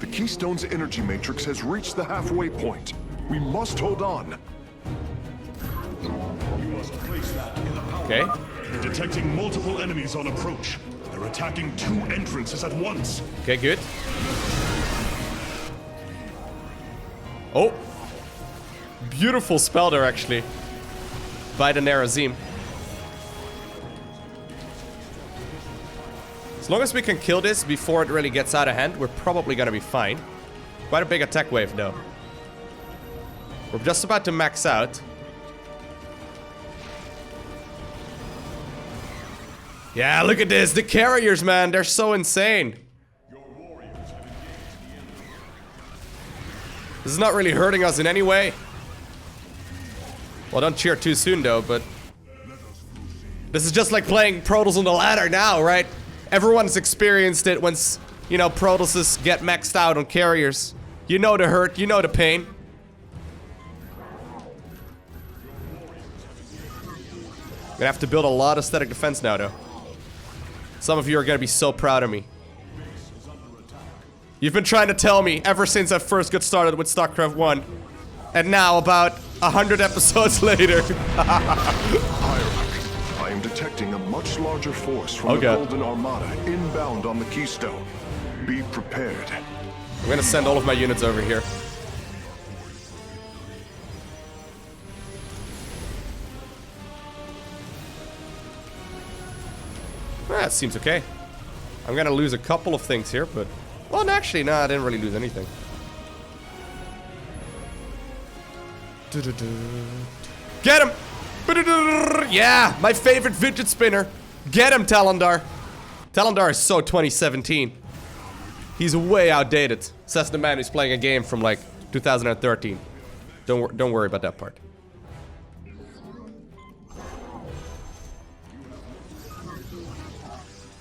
The Keystone's energy matrix has reached the halfway point. We must hold on. Okay. Detecting multiple enemies on approach. They're attacking 2 entrances at once. Okay, good. Oh. Beautiful spell there, actually. By the Nerazim. As long as we can kill this before it really gets out of hand, we're probably gonna be fine. Quite a big attack wave, though. We're just about to max out. Yeah, look at this. The carriers, man. They're so insane. This is not really hurting us in any way. Well, don't cheer too soon, though, but... This is just like playing Protoss on the ladder now, right? Everyone's experienced it when, you know, Protosses get maxed out on carriers. You know the hurt, you know the pain. Gonna have to build a lot of static defense now, though. Some of you are gonna be so proud of me. You've been trying to tell me ever since I first got started with StarCraft 1. And now, about 100 episodes later. I am detecting a much larger force from the Golden Armada inbound on the Keystone. Be prepared. I'm gonna send all of my units over here. That seems okay. I'm gonna lose a couple of things here, but... Well, actually, no, I didn't really lose anything. Get him! Yeah, my favorite fidget spinner. Get him, Talondar. Talondar is so 2017. He's way outdated. Says the man who's playing a game from like 2013. Don't worry about that part.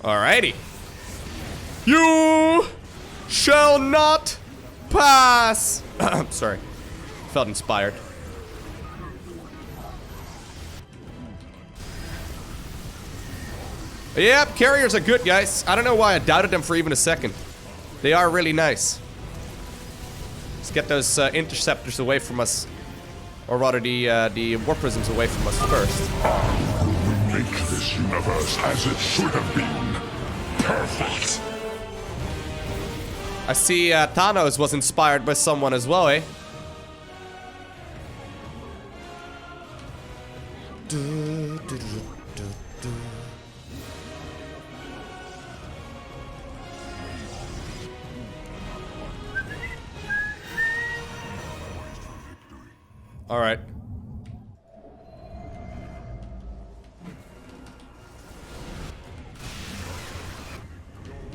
Alrighty. You shall not pass. Sorry. Felt inspired. Yep, carriers are good, guys. I don't know why I doubted them for even a second. They are really nice. Let's get those interceptors away from us. Or rather, the warp prisms away from us first. Make this universe as it should have been. Perfect. I see Thanos was inspired by someone as well, eh? All right.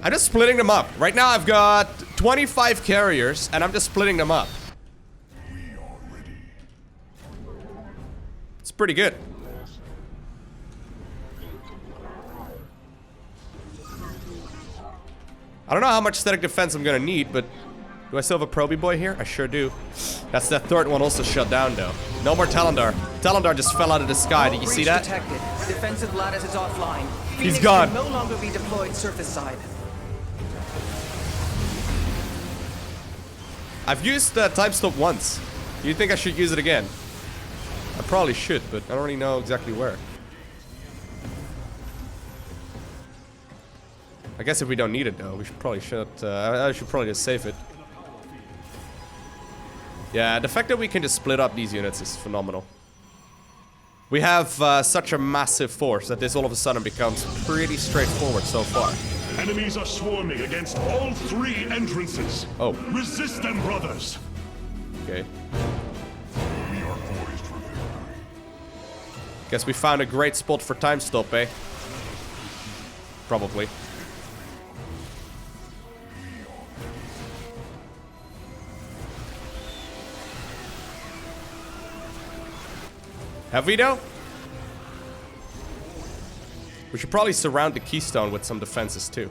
I'm just splitting them up. Right now I've got 25 carriers and I'm just splitting them up. It's pretty good. I don't know how much static defense I'm gonna need, but do I still have a Proby boy here? I sure do. That's that third one also shut down though. No more Talondar. Talondar just fell out of the sky. Did you see that? Detected. Defensive lattice is offline. He's gone. Will no longer be deployed surface side. I've used time stop once. Do you think I should use it again? I probably should, but I don't really know exactly where. I guess if we don't need it though, we should probably I should probably just save it. Yeah, the fact that we can just split up these units is phenomenal. We have such a massive force that this all of a sudden becomes pretty straightforward so far. Enemies are swarming against all 3 entrances. Oh. Resist them, brothers. Okay. We are poised for victory. Guess we found a great spot for time stop, eh? Probably. Have we though? We should probably surround the Keystone with some defenses too.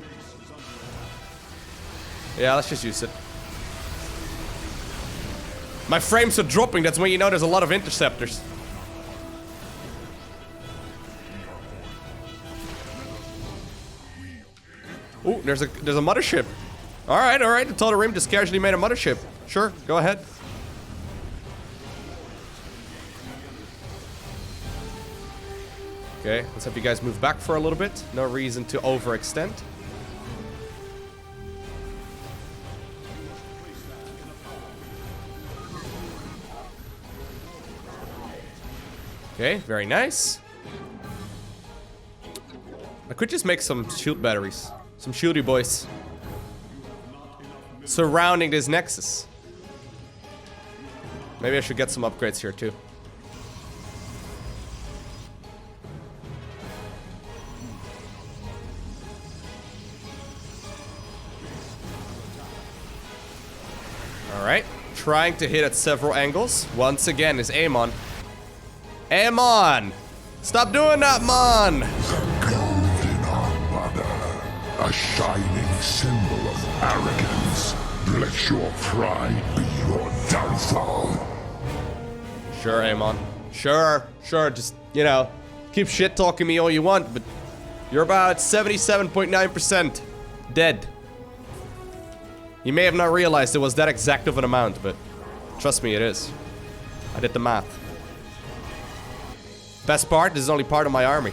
Yeah, let's just use it. My frames are dropping, that's when you know there's a lot of interceptors. Ooh, there's a mothership. Alright, the Total Rim just casually made a mothership. Sure, go ahead. Okay, let's have you guys move back for a little bit. No reason to overextend. Okay, very nice. I could just make some shield batteries. Some shieldy boys. Surrounding this nexus. Maybe I should get some upgrades here too. Alright, trying to hit at several angles. Once again is Amon. Amon! Stop doing that, Mon! The golden armada, a shining symbol of arrogance. Let your pride be your downfall. Sure, Amon. Sure, just, you know, keep shit-talking me all you want, but you're about 77.9% dead. You may have not realized it was that exact of an amount, but trust me, it is. I did the math. Best part, this is only part of my army.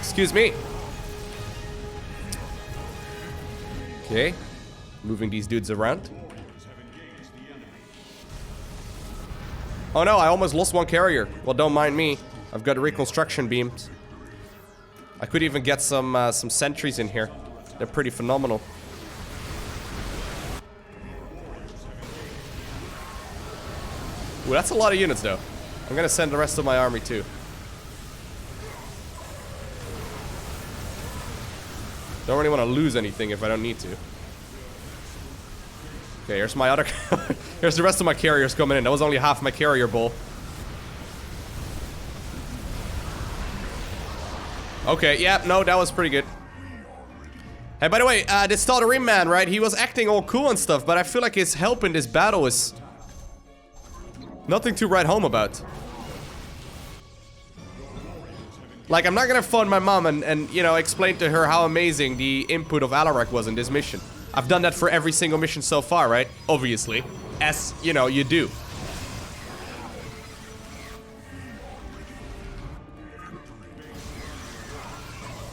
Excuse me. Okay. Moving these dudes around. Oh no, I almost lost one carrier. Well, don't mind me. I've got reconstruction beams. I could even get some sentries in here. They're pretty phenomenal. Ooh, that's a lot of units though. I'm gonna send the rest of my army too. Don't really want to lose anything if I don't need to. Okay, here's my other... Here's the rest of my carriers coming in. That was only half my carrier bowl. Okay, yeah, no, that was pretty good. Hey, by the way, this Total Rim man, right? He was acting all cool and stuff, but I feel like his help in this battle is... nothing to write home about. Like, I'm not gonna phone my mom and you know, explain to her how amazing the input of Alarak was in this mission. I've done that for every single mission so far, right? Obviously. As, you know, you do.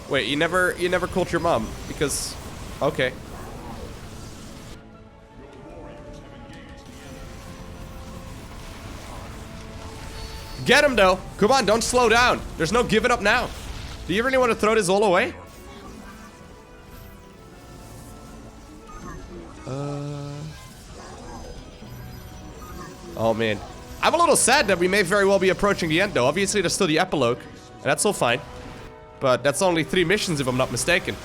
Wait, you never called your mom? Because... okay. Get him, though. Come on, don't slow down. There's no giving up now. Do you really want to throw this all away? Oh, man. I'm a little sad that we may very well be approaching the end, though. Obviously, there's still the epilogue. And that's all fine. But that's only 3 missions, if I'm not mistaken.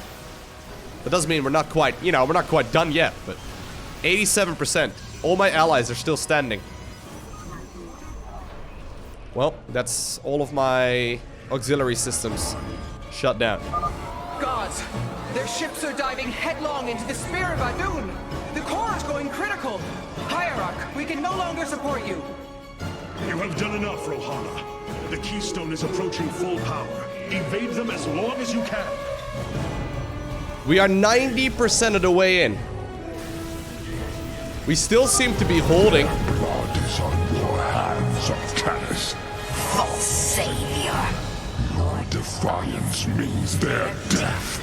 That doesn't mean we're not quite, you know, we're not quite done yet. But 87%. All my allies are still standing. Well, that's all of my auxiliary systems shut down. Gods! Their ships are diving headlong into the Spear of Adun! The core is going critical! Hierarch, we can no longer support you! You have done enough, Rohana. The Keystone is approaching full power. Evade them as long as you can. We are 90% of the way in. We still seem to be holding. Blood is on your hands, Artanis. False savior. Your defiance means their death.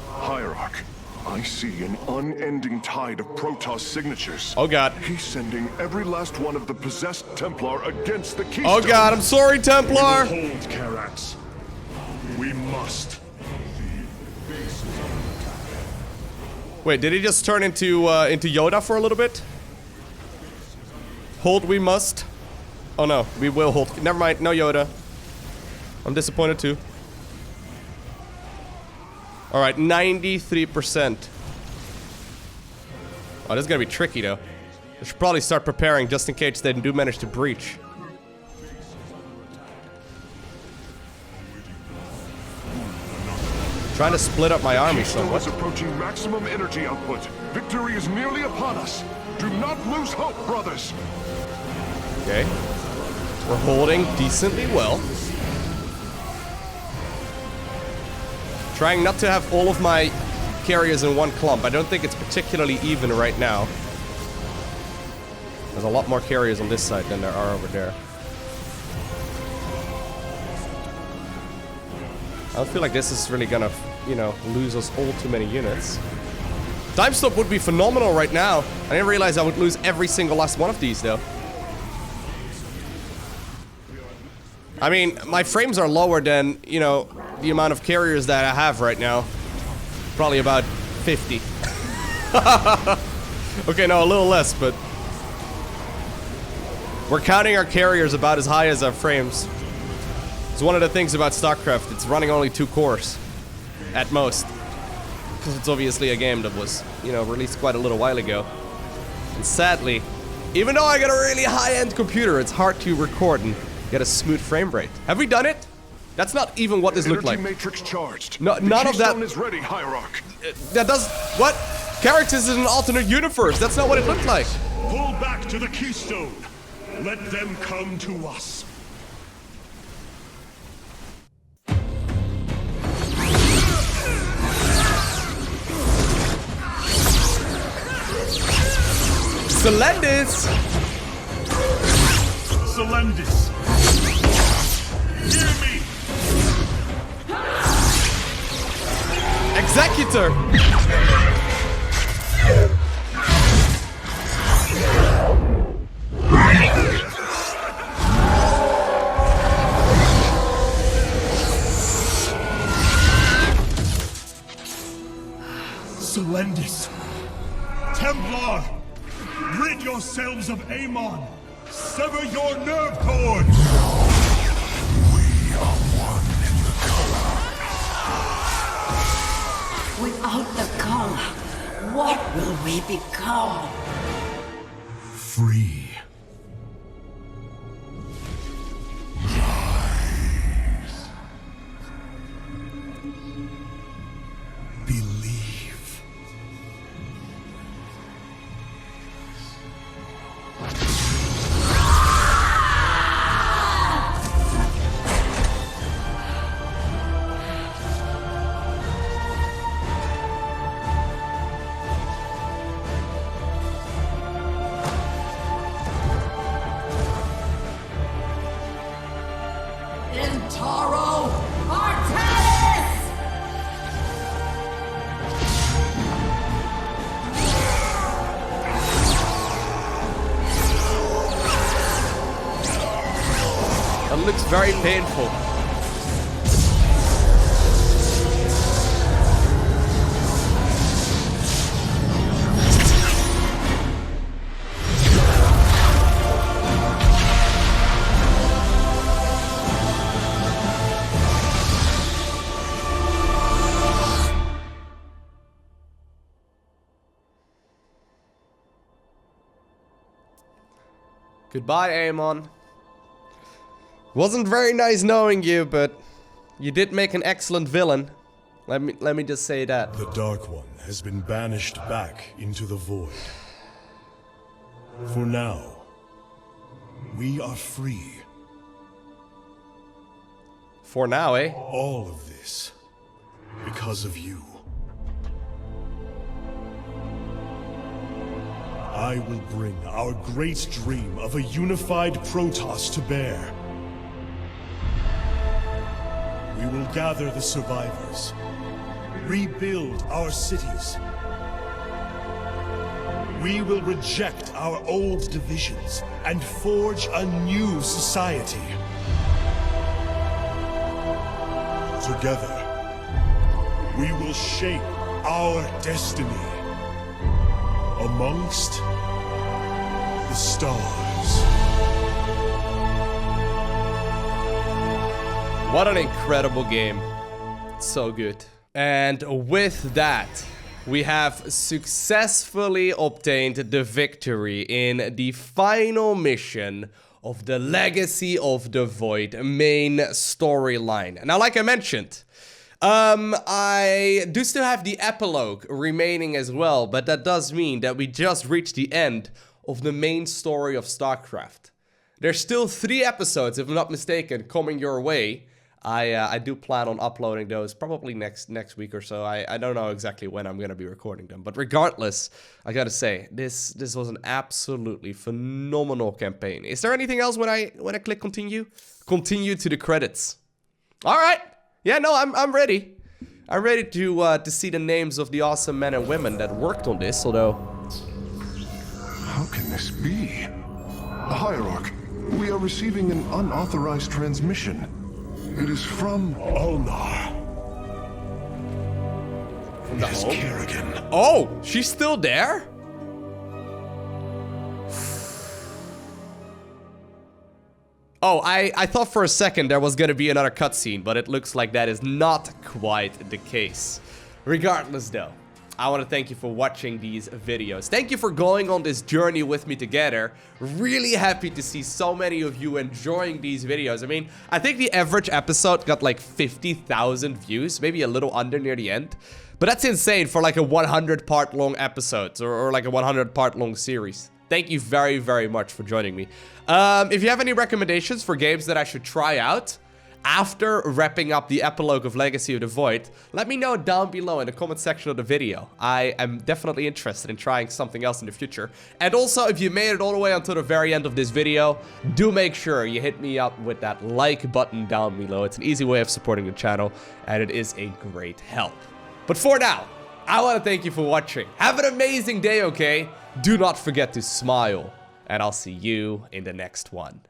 Hierarch, I I see an unending tide of Protoss signatures. Oh god. He's sending every last one of the possessed Templar against the Keystone. Oh god, I'm sorry, Templar! Hold, Karax. We must. Wait, did he just turn into Yoda for a little bit? Hold, we must. Oh no, we will hold. Never mind, no Yoda. I'm disappointed too. Alright, 93%. Oh, this is gonna be tricky though. I should probably start preparing just in case they do manage to breach. Trying to split up my army Keystone somewhat. is approaching maximum energy output. Victory is nearly upon us. Do not lose hope, brothers. Okay. We're holding decently well. Trying not to have all of my carriers in one clump. I don't think it's particularly even right now. There's a lot more carriers on this side than there are over there. I don't feel like this is really gonna, you know, lose us all too many units. Time stop would be phenomenal right now. I didn't realize I would lose every single last one of these though. I mean, my frames are lower than, you know, the amount of carriers that I have right now. Probably about 50. Okay, no, a little less, but we're counting our carriers about as high as our frames. It's one of the things about StarCraft, it's running only 2 cores, at most. Because it's obviously a game that was, you know, released quite a little while ago. And sadly, even though I got a really high-end computer, it's hard to record and get a smooth frame rate. Have we done it? That's not even what this looked like. Energy matrix charged. No, none of that. Keystone is ready, Hierarch. That does... What? Characters in an alternate universe. That's not what it looked like. Pull back to the Keystone. Let them come to us. Selendis! Selendis! Hear me! Executor! Selendis! Templar! Rid yourselves of Amon! Sever your nerve cords! We are one in the color. Without the color, what will we become? Free. Rise. Believe. Intaro Artanis! That looks very painful. Goodbye, Amon. Wasn't very nice knowing you, but you did make an excellent villain. Let me just say that. The Dark One has been banished back into the void. For now, we are free. For now, eh? All of this because of you. I will bring our great dream of a unified Protoss to bear. We will gather the survivors, rebuild our cities, we will reject our old divisions and forge a new society. Together, we will shape our destiny amongst the stars. What an incredible game. So good. And with that, we have successfully obtained the victory in the final mission of the Legacy of the Void main storyline. Now, like I mentioned, I do still have the epilogue remaining as well, but that does mean that we just reached the end of the main story of StarCraft. There's still 3 episodes, if I'm not mistaken, coming your way. I do plan on uploading those probably next week or so. I don't know exactly when I'm going to be recording them. But regardless, I gotta say, this was an absolutely phenomenal campaign. Is there anything else when I click continue? Continue to the credits. All right. Yeah, no, I'm ready. I'm ready to see the names of the awesome men and women that worked on this, although... How can this be? Hierarch, we are receiving an unauthorized transmission. It is from Ulnar. From the It is home? Kerrigan. Oh, she's still there? Oh, I thought for a second there was gonna be another cutscene, but it looks like that is not quite the case. Regardless though, I want to thank you for watching these videos. Thank you for going on this journey with me together. Really happy to see so many of you enjoying these videos. I mean, I think the average episode got like 50,000 views, maybe a little under near the end. But that's insane for like a 100-part long episode or like a 100-part long series. Thank you very, very much for joining me. If you have any recommendations for games that I should try out after wrapping up the epilogue of Legacy of the Void, let me know down below in the comment section of the video. I am definitely interested in trying something else in the future. And also, if you made it all the way until the very end of this video, do make sure you hit me up with that like button down below. It's an easy way of supporting the channel, and it is a great help. But for now, I want to thank you for watching. Have an amazing day, okay? Do not forget to smile, and I'll see you in the next one.